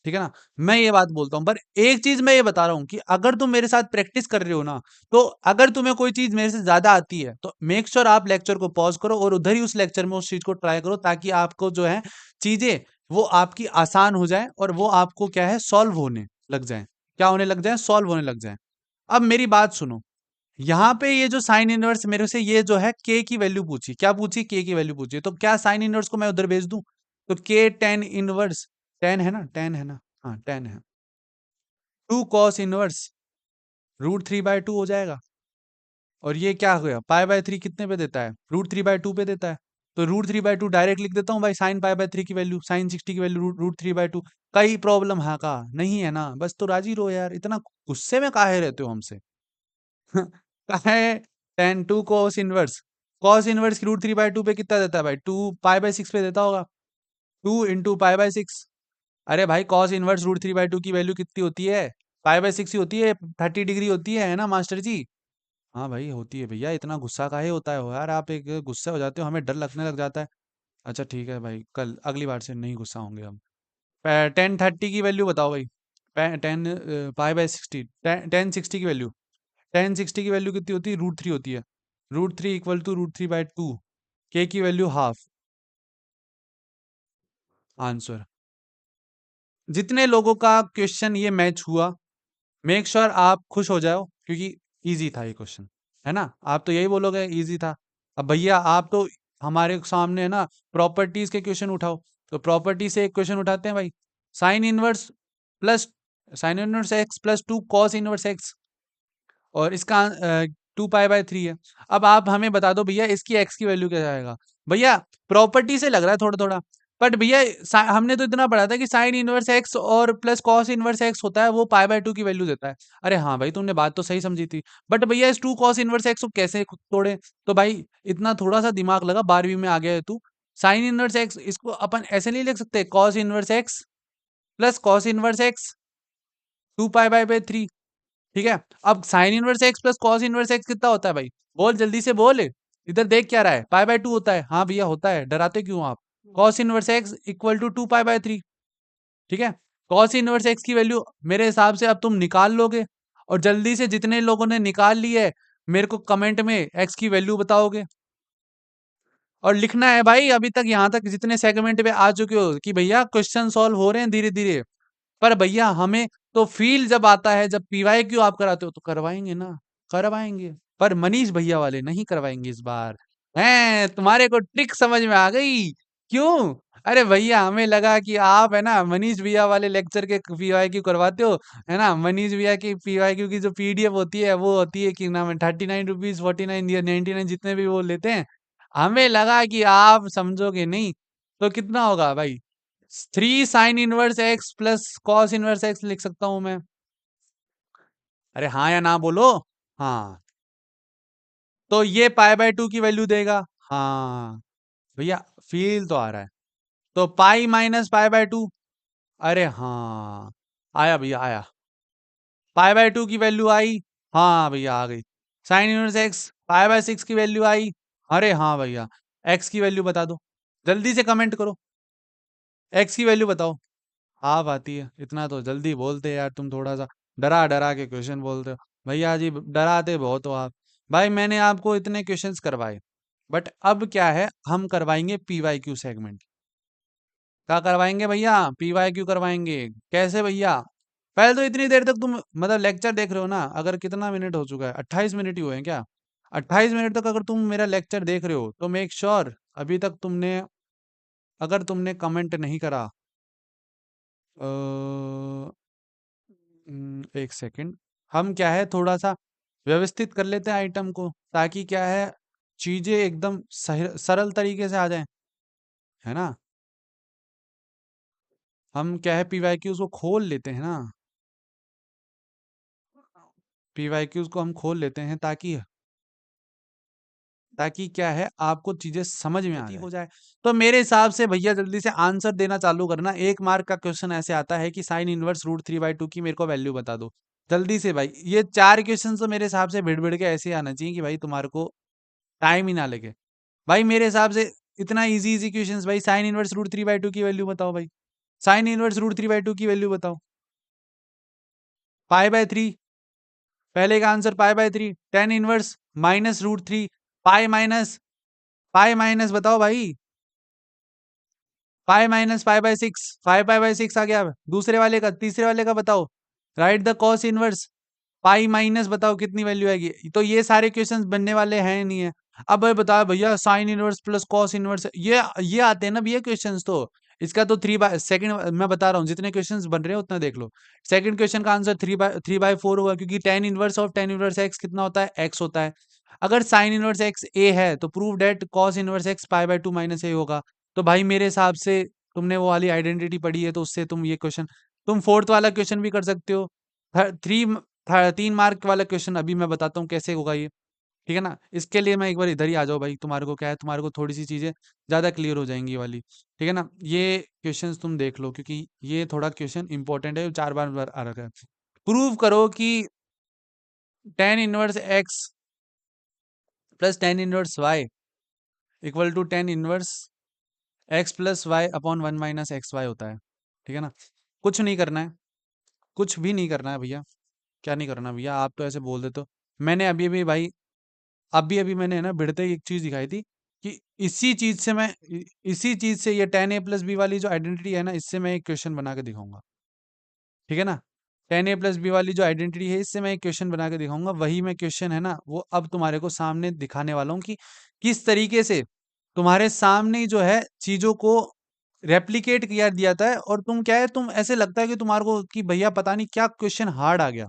ठीक है ना। मैं ये बात बोलता हूँ, पर एक चीज मैं ये बता रहा हूँ कि अगर तुम मेरे साथ प्रैक्टिस कर रहे हो ना, तो अगर तुम्हें कोई चीज मेरे से ज्यादा आती है तो मेक श्योर आप लेक्चर को पॉज करो और उधर ही उस लेक्चर में उस चीज को ट्राई करो, ताकि आपको जो है चीजें वो आपकी आसान हो जाए, और वो आपको क्या है, सॉल्व होने लग जाए। क्या होने लग जाए, सॉल्व होने लग जाए। अब मेरी बात सुनो, यहाँ पे ये जो साइन इनवर्स मेरे से ये जो है के की वैल्यू पूछी, क्या पूछी, के की वैल्यू पूछी, तो क्या साइन इनवर्स को मैं उधर भेज दूं, तो के टेन इनवर्स, टेन है ना, टेन है ना, हाँ टेन है, two cos inverse root three by two हो जाएगा। और ये क्या हो गया, पाई बाय थ्री कितने पे देता है, रूट थ्री बाय टू पे देता है। तो √3/2 डायरेक्ट लिख देता हूँ भाई, sin π/3 की वैल्यू, sin 60 की वैल्यू √3/2। कई प्रॉब्लम है का नहीं है ना, बस तो राजी रहो यार, इतना गुस्से में काहे रहते हो हमसे। काहे, tan 2 cos इनवर्स की √3/2 पे कितना देता है भाई, 2π/6 पे देता होगा, 2 × π/6। अरे भाई cos इनवर्स √3/2 की वैल्यू कितनी होती है, π/6 ही होती है, 30 डिग्री होती है ना मास्टर जी। हाँ भाई होती है भैया, इतना गुस्सा काहे होता है हो यार, आप एक गुस्से हो जाते हो, हमें डर लगने लग जाता है। अच्छा ठीक है भाई, कल अगली बार से नहीं गुस्सा होंगे हम। 1030 की वैल्यू बताओ भाई, 10π/60, 1060 की वैल्यू, 1060 की वैल्यू कितनी होती है, √3 होती है, √3 इक्वल टू √3/2, के की वैल्यू हाफ, आंसर। जितने लोगों का क्वेश्चन ये मैच हुआ, मेक श्योर आप खुश हो जाओ, क्योंकि इजी था ये क्वेश्चन, है ना, आप तो यही बोलोगे इजी था। अब भैया आप तो हमारे सामने है ना, प्रॉपर्टीज के क्वेश्चन उठाओ, तो प्रॉपर्टी से एक क्वेश्चन उठाते हैं भाई, sine inverse plus sign inverse x plus 2 cos inverse x, और इसका 2π/3 है। अब आप हमें बता दो भैया इसकी एक्स की वैल्यू क्या आएगा। भैया प्रॉपर्टी से लग रहा है थोड़ा थोड़ा, बट भैया हमने तो इतना पढ़ा था कि साइन इनवर्स एक्स और प्लस कॉस इनवर्स एक्स होता है, वो π/2 की वैल्यू देता है। अरे हाँ भाई, तुमने बात तो सही समझी थी, बट भैया इस 2 कॉस इनवर्स एक्स को कैसे तोड़े। तो भाई इतना थोड़ा सा दिमाग लगा, 12वीं में आ गया है तू। साइन इनवर्स एक्स इसको अपन ऐसे नहीं लिख सकते, cos inverse x plus cos inverse x 2π/3, ठीक है। अब sine inverse x plus cos inverse x कितना होता है भाई, बोल जल्दी से बोल, इधर देख क्या रहा है, π/2 होता है, हाँ भैया होता है, डराते क्यों आप। Cos inverse x equal to 2π/3, ठीक है। कॉस इनवर्स एक्स की वैल्यू मेरे हिसाब से अब तुम निकाल लोगे, और जल्दी से जितने लोगों ने निकाल ली है, मेरे को कमेंट में एक्स की वैल्यू बताओगे, और लिखना है भाई, अभी तक यहाँ तक जितने सेगमेंट पे आ चुके हो कि भैया क्वेश्चन सॉल्व हो रहे हैं धीरे धीरे, पर भैया हमें तो फील जब आता है, जब पीवाई क्यू आप कराते हो तो करवाएंगे ना, करवाएंगे, पर मनीष भैया वाले नहीं करवाएंगे इस बार। हैं, तुम्हारे को ट्रिक समझ में आ गई, क्यों। अरे भैया हमें लगा कि आप है ना मनीष भैया वाले लेक्चर के पीवाई क्यू करवाते हो, है ना, मनीष भैया की पीवाई क्यू की जो पीडीएफ होती है वो होती है कि नाम है 39 रुपीज 49 या 99, जितने भी वो लेते हैं। हमें लगा कि आप समझोगे नहीं, तो कितना होगा भाई, 3 sin−1 x plus cos−1 x लिख सकता हूं मैं। अरे हाँ या ना बोलो। हाँ, तो ये π/2 की वैल्यू देगा। हाँ भैया, फील तो आ रहा है, तो π-π/2, अरे हाँ, आया भैया आया, π/2 की वैल्यू आई, हाँ भैया आ गई। sin−1 x π/6 की वैल्यू आई, अरे हाँ भैया, x की वैल्यू बता दो, जल्दी से कमेंट करो, x की वैल्यू बताओ। आप आती है, इतना तो जल्दी बोलते यार, तुम थोड़ा सा डरा डरा के क्वेश्चन बोलते हो। भैया जी डराते बहुत हो आप। भाई मैंने आपको इतने क्वेश्चंस करवाए, बट अब क्या है, हम करवाएंगे पीवाईक्यू सेगमेंट। क्या करवाएंगे भैया, पीवाईक्यू करवाएंगे। कैसे भैया, पहले तो इतनी देर तक तुम मतलब लेक्चर देख रहे हो ना, अगर कितना मिनट हो चुका है, 28 मिनट ही हुए हैं क्या, 28 मिनट तक अगर तुम मेरा लेक्चर देख रहे हो, तो मेक श्योर अभी तक तुमने, अगर तुमने कमेंट नहीं करा, एक सेकंड, हम क्या है थोड़ा सा व्यवस्थित कर लेते हैं आइटम को, ताकि क्या है चीजें एकदम सरल तरीके से आ जाएं, है ना। हम क्या है पीवाईक्यूज को खोल लेते हैं ना, पीवाईक्यूज को हम खोल लेते हैं, ताकि क्या है आपको चीजें समझ में आ हो जाए। तो मेरे हिसाब से भैया जल्दी से आंसर देना चालू करना। 1 मार्क का क्वेश्चन ऐसे आता है कि साइन इनवर्स √3/2 की मेरे को वैल्यू बता दो, जल्दी से भाई। ये 4 क्वेश्चन तो मेरे हिसाब से भिड़ भिड़ के ऐसे आना चाहिए कि भाई तुम्हारे को टाइम ही ना लगे। भाई मेरे हिसाब से इतना इजी इजी क्वेश्चंस, भाई साइन इनवर्स √3/2 की वैल्यू बताओ भाई, साइन इनवर्स √3/2 की वैल्यू बताओ। π/3, पहले का answer π/3, tan inverse -√3, pi minus बताओ भाई, π-π/6, 5π/6 आ गया। दूसरे वाले का, तीसरे वाले का बताओ, right the cos inverse, pi minus बताओ कितनी वैल्यू आएगी। तो ये सारे क्वेश्चंस बनने वाले हैं नहीं है। अब भाई बताओ भैया sine inverse plus cos inverse, ये आते हैं ना भैया क्वेश्चंस तो। इसका तो 3/सेकंड मैं बता रहा हूँ, जितने क्वेश्चंस बन रहे हैं उतना देख लो। सेकंड क्वेश्चन का आंसर 3/4 होगा, क्योंकि tan inverse of tan inverse x कितना होता है, x होता है। अगर साइन इनवर्स एक्स ए है तो prove that cos inverse x pi by 2 minus a होगा। तो भाई मेरे हिसाब से तुमने वो वाली आइडेंटिटी पढ़ी है, तो उससे तुम ये क्वेश्चन, तुम फोर्थ वाला क्वेश्चन भी कर सकते हो। थ्री 3 मार्क वाला क्वेश्चन अभी मैं बताता हूँ कैसे होगा ये, ठीक है ना। इसके लिए मैं एक बार इधर ही आ जाओ भाई, तुम्हारे को क्या है, तुम्हारे को थोड़ी सी चीजें ज्यादा क्लियर हो जाएंगी ये वाली, ठीक है ना। ये क्वेश्चंस तुम देख लो, क्योंकि ये थोड़ा क्वेश्चन इंपॉर्टेंट है, 4 बार आ रखा है। प्रूव करो कि tan inverse x plus tan inverse y equal to tan inverse x plus y upon 1 - XY होता है, ठीक है ना। कुछ नहीं करना है, कुछ भी नहीं करना है भैया। क्या नहीं करना भैया, आप तो ऐसे बोल देते हो। मैंने अभी अभी भाई, अभी अभी मैंने है ना भिड़ते ही एक चीज दिखाई थी कि इसी चीज से इसी चीज से ये टेन ए प्लस बी वाली जो आइडेंटिटी है ना, इससे मैं एक क्वेश्चन बना के दिखाऊंगा, ठीक है ना। टेन ए प्लस बी वाली जो आइडेंटिटी है, इससे मैं एक क्वेश्चन बना के दिखाऊंगा। वही मैं क्वेश्चन है ना, वो अब तुम्हारे को सामने दिखाने वाला हूँ कि किस तरीके से तुम्हारे सामने ही जो है चीजों को रेप्लिकेट किया दिया था। और तुम क्या है, तुम ऐसे लगता है कि तुम्हारे को कि भैया पता नहीं क्या क्वेश्चन हार्ड आ गया,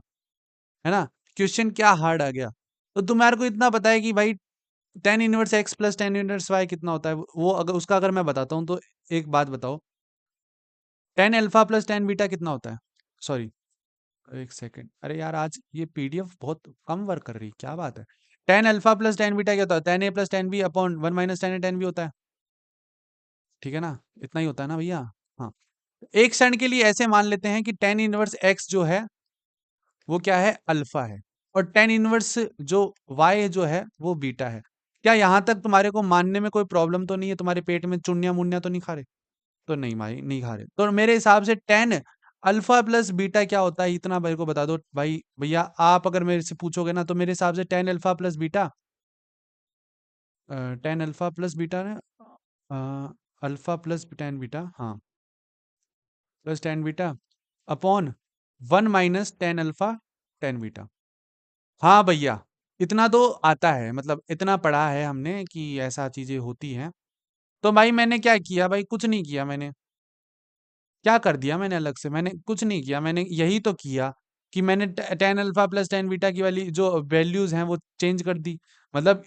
है ना। क्वेश्चन क्या हार्ड आ गया। तो तुम्हारे को इतना पता है कि भाई tan inverse x plus tan inverse y कितना होता है, वो अगर उसका अगर मैं बताता हूँ तो एक बात बताओ, ten alpha plus tan beta कितना होता है। सॉरी, एक सेकंड, अरे यार आज ये पीडीएफ बहुत कम वर्क कर रही है, क्या बात है। Tan alpha plus tan beta क्या होता है, tan a plus tan b upon 1 - tan a tan b होता है, ठीक है ना। इतना ही होता है ना भैया। हाँ, एक क्षण के लिए ऐसे मान लेते हैं कि टेन इनवर्स एक्स जो है वो क्या है, अल्फा है, और टेन इनवर्स जो वाई जो है वो बीटा है। क्या यहाँ तक तुम्हारे को मानने में कोई प्रॉब्लम तो नहीं है, तुम्हारे पेट में चुन्निया मुन्निया तो नहीं खा रहे। तो नहीं भाई, नहीं खा रहे, तो मेरे हिसाब से टेन अल्फा प्लस बीटा क्या होता है, इतना मेरे को बता दो भाई भैया। आप अगर मेरे से पूछोगे ना, तो मेरे हिसाब से ten alpha plus beta, ten alpha plus beta ने, अल्फा प्लस टेन बीटा, हाँ, plus tan beta upon 1 - tan alpha tan beta. हाँ भैया, इतना तो आता है, मतलब इतना पढ़ा है हमने कि ऐसा चीजें होती हैं। तो भाई मैंने क्या किया भाई, कुछ नहीं किया मैंने। क्या कर दिया मैंने अलग से, मैंने कुछ नहीं किया, मैंने यही तो किया कि मैंने ten alpha plus tan beta की वाली जो वैल्यूज हैं वो चेंज कर दी। मतलब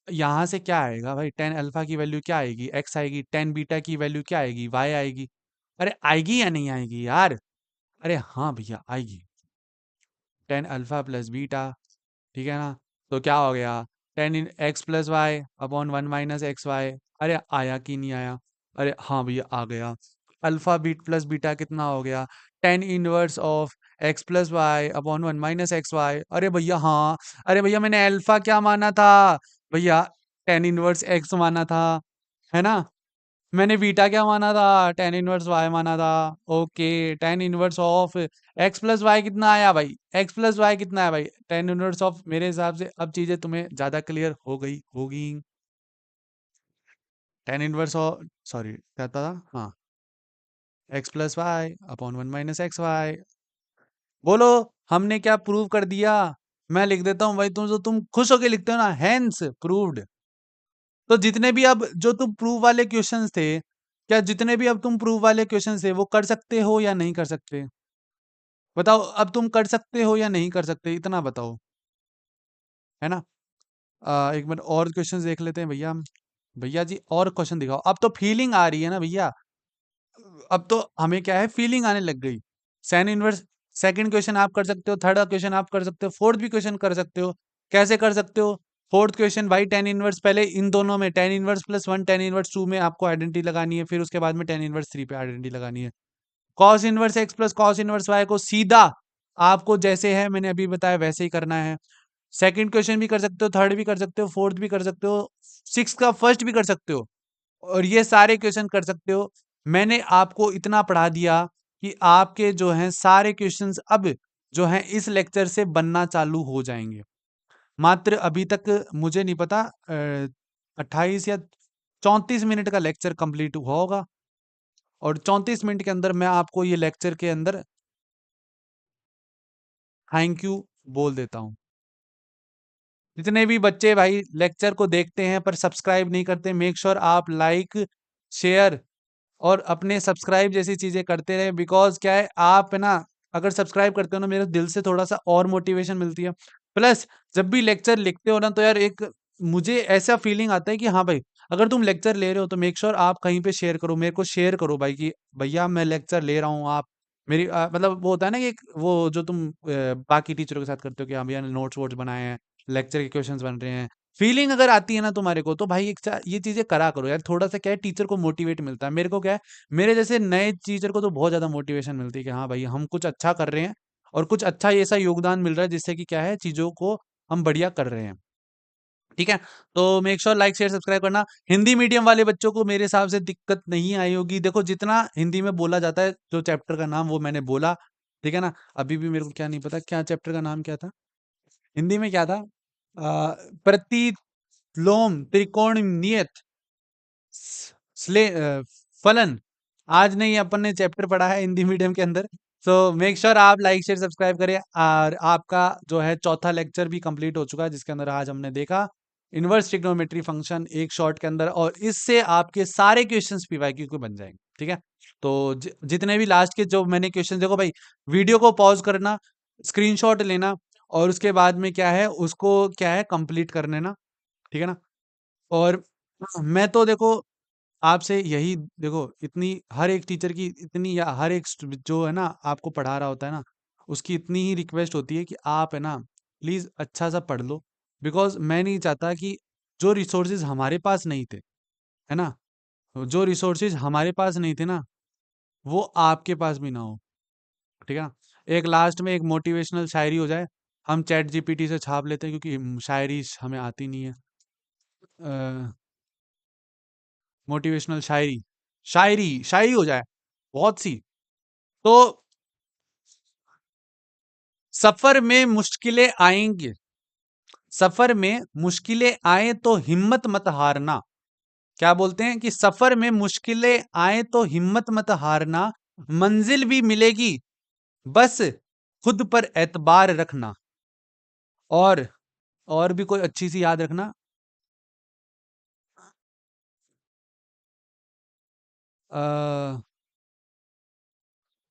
यहाँ से क्या आएगा भाई, टेन अल्फा की वैल्यू क्या आएगी, एक्स आएगी, टेन बीटा की वैल्यू क्या आएगी, वाई आएगी। अरे आएगी या नहीं आएगी यार। अरे हाँ भैया आएगी, टेन अल्फा प्लस बीटा, ठीक है ना। तो क्या हो गया, tan in x plus y upon 1 - XY। अरे आया कि नहीं आया, अरे हाँ भैया आ गया। अल्फा बीट प्लस बीटा कितना हो गया, tan inverse of x plus y upon 1 - XY। अरे भैया हाँ, अरे भैया मैंने अल्फा क्या माना था भैया, टेन इनवर्स एक्स माना था, है ना। मैंने बीटा क्या माना था, टेन इनवर्स वाई माना था। Okay, tan inverse of x plus y कितना आया भाई, एक्स प्लस वाई कितना है भाई, टेन इनवर्स ऑफ। मेरे हिसाब से अब चीजें तुम्हें ज्यादा क्लियर हो गई होगी। टेन इनवर्स ऑफ, सॉरी क्या था, हाँ, x plus y upon 1 - XY। बोलो, हमने क्या प्रूव कर दिया। मैं लिख देता हूँ भाई, तुम खुश होके लिखते हो ना, हैंस प्रूव्ड। तो जितने भी अब जो तुम प्रूव वाले क्वेश्चंस थे, क्या जितने भी अब तुम प्रूव वाले क्वेश्चंस थे वो कर सकते हो या नहीं कर सकते। बताओ, अब तुम कर सकते हो या नहीं कर सकते, इतना बताओ, है ना। एक मिनट और क्वेश्चंस देख लेते हैं भैया हम। भैया जी और क्वेश्चन दिखाओ, अब तो फीलिंग आ रही है ना भैया। अब तो हमें क्या है, फीलिंग आने लग गई। साइन इनवर्स सेकंड क्वेश्चन आप कर सकते हो, थर्ड क्वेश्चन आप कर सकते हो, फोर्थ भी क्वेश्चन कर सकते हो। कैसे कर सकते हो, फोर्थ क्वेश्चन भाई टेन इनवर्स, पहले इन दोनों में tan inverse plus one, tan inverse two में आपको आइडेंटिटी लगानी है, फिर उसके बाद में टेन इनवर्स थ्री पे आइडेंटिटी लगानी है। Cos inverse x plus cos inverse y को सीधा आपको जैसे है मैंने अभी बताया वैसे ही करना है। सेकंड क्वेश्चन भी कर सकते हो, थर्ड भी कर सकते हो, फोर्थ भी कर सकते हो, सिक्स का फर्स्ट भी कर सकते हो, और ये सारे क्वेश्चन कर सकते हो। मैंने आपको इतना पढ़ा दिया कि आपके जो हैं सारे क्वेश्चंस अब जो हैं इस लेक्चर से बनना चालू हो जाएंगे। मात्र अभी तक मुझे नहीं पता 28 या 34 मिनट का लेक्चर कंप्लीट हुआ होगा, और 34 मिनट के अंदर मैं आपको ये लेक्चर के अंदर थैंक यू बोल देता हूँ। जितने भी बच्चे भाई लेक्चर को देखते हैं पर सब्सक्राइब नहीं करते, मेक श्योर आप लाइक, शेयर और अपने सब्सक्राइब जैसी चीजें करते रहे। बिकॉज क्या है, आप है ना, अगर सब्सक्राइब करते हो ना, मेरे दिल से थोड़ा सा और मोटिवेशन मिलती है। प्लस जब भी लेक्चर लिखते हो ना तो यार एक मुझे ऐसा फीलिंग आता है कि हाँ भाई, अगर तुम लेक्चर ले रहे हो तो मेक श्योर आप कहीं पे शेयर करो, मेरे को शेयर करो भाई कि भैया मैं लेक्चर ले रहा हूँ, आप मेरी मतलब वो होता है ना कि एक वो जो तुम बाकी टीचरों के साथ करते हो कि हाँ भैया नोट्स वोट्स बनाए हैं, लेक्चर के क्वेश्चंस बन रहे हैं, फीलिंग अगर आती है ना तुम्हारे को तो भाई ये चीजें करा करो यार, थोड़ा सा क्या है टीचर को मोटिवेट मिलता है, मेरे को क्या है, मेरे जैसे नए टीचर को तो बहुत ज्यादा मोटिवेशन मिलती है कि हाँ भाई हम कुछ अच्छा कर रहे हैं और कुछ अच्छा ऐसा योगदान मिल रहा है जिससे कि क्या है चीजों को हम बढ़िया कर रहे हैं। ठीक है, तो make sure like share subscribe करना। हिंदी मीडियम वाले बच्चों को मेरे हिसाब से दिक्कत नहीं आई होगी, देखो जितना हिंदी में बोला जाता है जो चैप्टर का नाम वो मैंने बोला, ठीक है ना, अभी भी मेरे को क्या नहीं पता क्या चैप्टर का नाम क्या था, हिंदी में क्या था, प्रतिलोम त्रिकोणमितिय फलन, आज नहीं अपन ने चैप्टर पढ़ा है हिंदी मीडियम के अंदर। सो मेक श्योर आप लाइक शेयर सब्सक्राइब करें, और आपका जो है चौथा लेक्चर भी कंप्लीट हो चुका है जिसके अंदर आज हमने देखा इनवर्स ट्रिग्नोमेट्री फंक्शन एक शॉर्ट के अंदर, और इससे आपके सारे क्वेश्चंस पीवाईक्यू के बन जाएंगे। ठीक है, तो जितने भी लास्ट के जो मैंने क्वेश्चन, देखो भाई वीडियो को पॉज करना, स्क्रीनशॉट लेना, और उसके बाद में क्या है उसको क्या है कंप्लीट कर लेना। ठीक है ना, और मैं तो देखो आपसे यही, देखो इतनी हर एक टीचर की इतनी, या हर एक जो है ना आपको पढ़ा रहा होता है ना, उसकी इतनी ही रिक्वेस्ट होती है कि आप है ना प्लीज अच्छा सा पढ़ लो, बिकॉज मैं नहीं चाहता कि जो रिसोर्सेज हमारे पास नहीं थे, है ना, जो रिसोर्सेज हमारे पास नहीं थे ना वो आपके पास भी ना हो। ठीक है ना, एक लास्ट में एक मोटिवेशनल शायरी हो जाए, हम चैट जीपीटी से छाप लेते हैं क्योंकि शायरी हमें आती नहीं है, मोटिवेशनल शायरी, शायरी शायरी हो जाए बहुत सी, तो सफर में मुश्किलें आएंगी, सफर में मुश्किलें आए तो हिम्मत मत हारना, क्या बोलते हैं कि सफर में मुश्किलें आए तो हिम्मत मत हारना, मंजिल भी मिलेगी, बस खुद पर एतबार रखना, और और भी कोई अच्छी सी याद रखना, अ,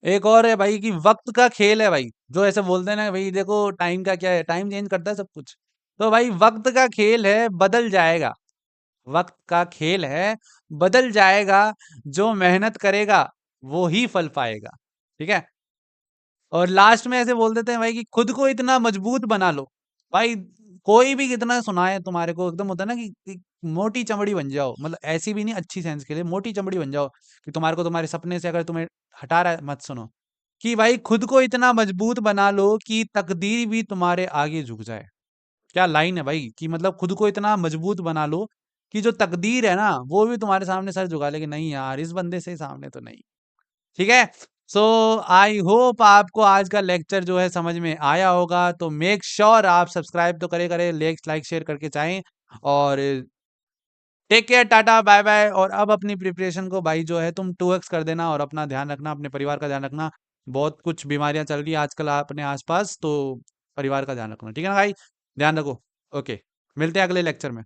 एक और है भाई कि वक्त का खेल है भाई, जो ऐसे बोलते हैं ना भाई देखो टाइम का क्या है, टाइम चेंज करता है सब कुछ, तो भाई वक्त का खेल है बदल जाएगा, वक्त का खेल है बदल जाएगा, जो मेहनत करेगा वो ही फल पाएगा। ठीक है, और लास्ट में ऐसे बोल देते हैं भाई कि खुद को इतना मजबूत बना लो, भाई कोई भी कितना सुनाए तुम्हारे को, एकदम होता है ना कि मोटी चमड़ी बन जाओ, मतलब ऐसी भी नहीं, अच्छी सेंस के लिए मोटी चमड़ी बन जाओ, कि तुम्हारे को तुम्हारे सपने से अगर तुम्हें हटा रहा है मत सुनो, कि भाई खुद को इतना मजबूत बना लो कि तकदीर भी तुम्हारे आगे झुक जाए। क्या लाइन है भाई, कि मतलब खुद को इतना मजबूत बना लो कि जो तकदीर है ना वो भी तुम्हारे सामने सर झुका ले कि नहीं यार इस बंदे से सामने तो नहीं। ठीक है, सो आई होप आपको आज का लेक्चर जो है समझ में आया होगा, तो मेक श्योर आप सब्सक्राइब तो करे करे, लाइक शेयर करके चाहें, और take care, tata bye bye, और अब अपनी प्रिपरेशन को भाई जो है तुम 2x कर देना, और अपना ध्यान रखना, अपने परिवार का ध्यान रखना, बहुत कुछ बीमारियां चल रही है आजकल अपने आसपास, तो परिवार का ध्यान रखना, ठीक है ना भाई, ध्यान रखो। ओके, मिलते हैं अगले लेक्चर में।